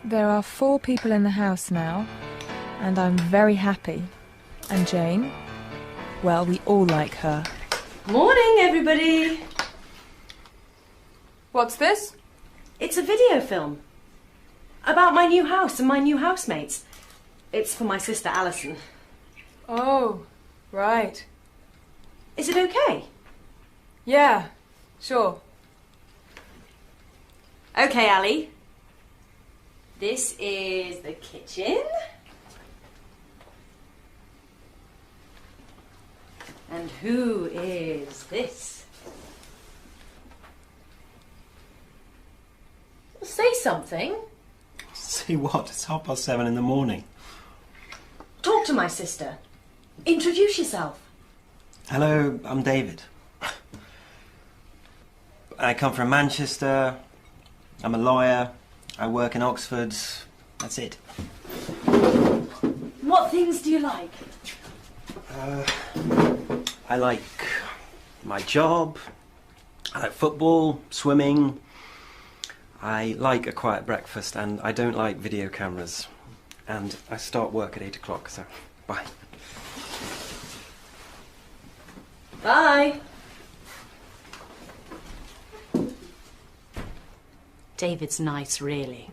There are 4 people in the house now, and I'm very happy. And Jane? Well, we all like her. Morning, everybody. What's this? It's a video film about my new house and my new housemates. It's for my sister Alison. Oh, right. Is it okay? Yeah, sure. Okay, Ali. This is the kitchen. And who is this? Say something. See what? It's 7:30 in the morning. Talk to my sister. Introduce yourself. Hello, I'm David. I come from Manchester. I'm a lawyer. I work in Oxford. That's it. What things do you like? I like my job. I like football, swimming. I like a quiet breakfast, and I don't like video cameras. And I start work at 8 o'clock, so bye. Bye. David's nice, really.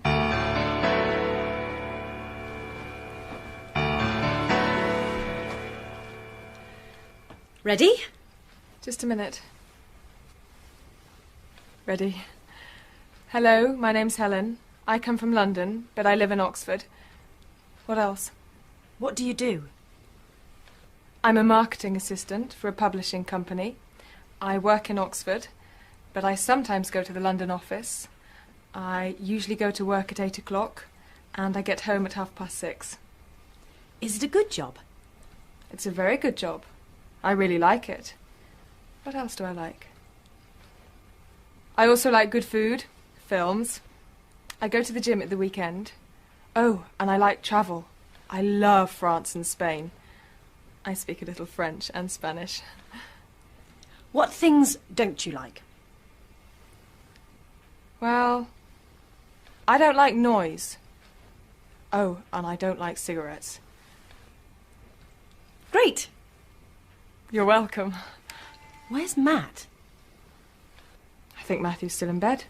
Ready? Just a minute. Ready. Hello, my name's Helen. I come from London, but I live in Oxford. What else? What do you do? I'm a marketing assistant for a publishing company. I work in Oxford, but I sometimes go to the London office. I usually go to work at 8 o'clock, and I get home at 6:30. Is it a good job? It's a very good job. I really like it. What else do I like? I also like good food, films. I go to the gym at the weekend. Oh, and I like travel. I love France and Spain. I speak a little French and Spanish. What things don't you like? Well, I don't like noise. Oh, and I don't like cigarettes. Great. You're welcome. Where's Matt? I think Matthew's still in bed.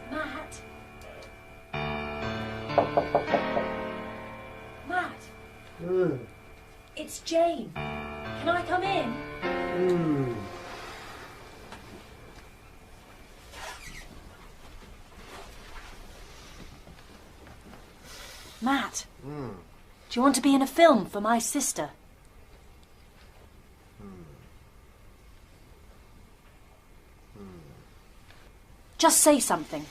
Matt? Matt? It's Jane. Can I come in? Matt, do you want to be in a film for my sister? Just say something.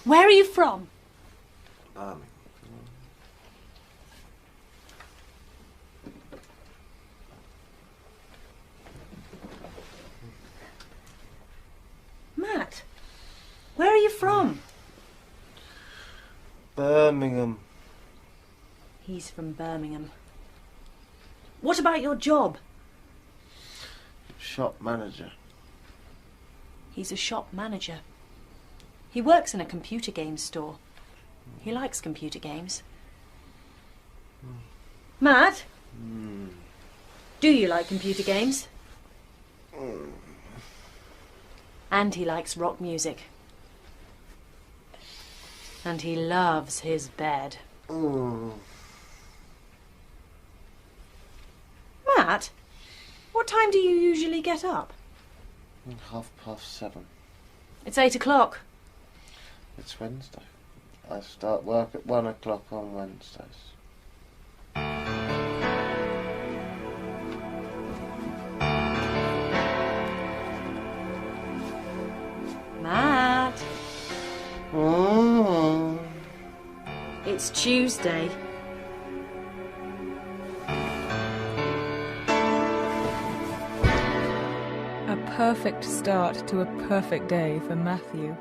Where are you from? Matt, where are you from? Birmingham. He's from Birmingham. What about your job? Shop manager. He's a shop manager. He works in a computer games store. He likes computer games. Matt? Do you like computer games? And he likes rock music. And he loves his bed. Matt, what time do you usually get up? 7:30. It's 8 o'clock. It's Wednesday. I start work at 1 o'clock on Wednesdays. Matt. It's Tuesday. A perfect start to a perfect day for Matthew.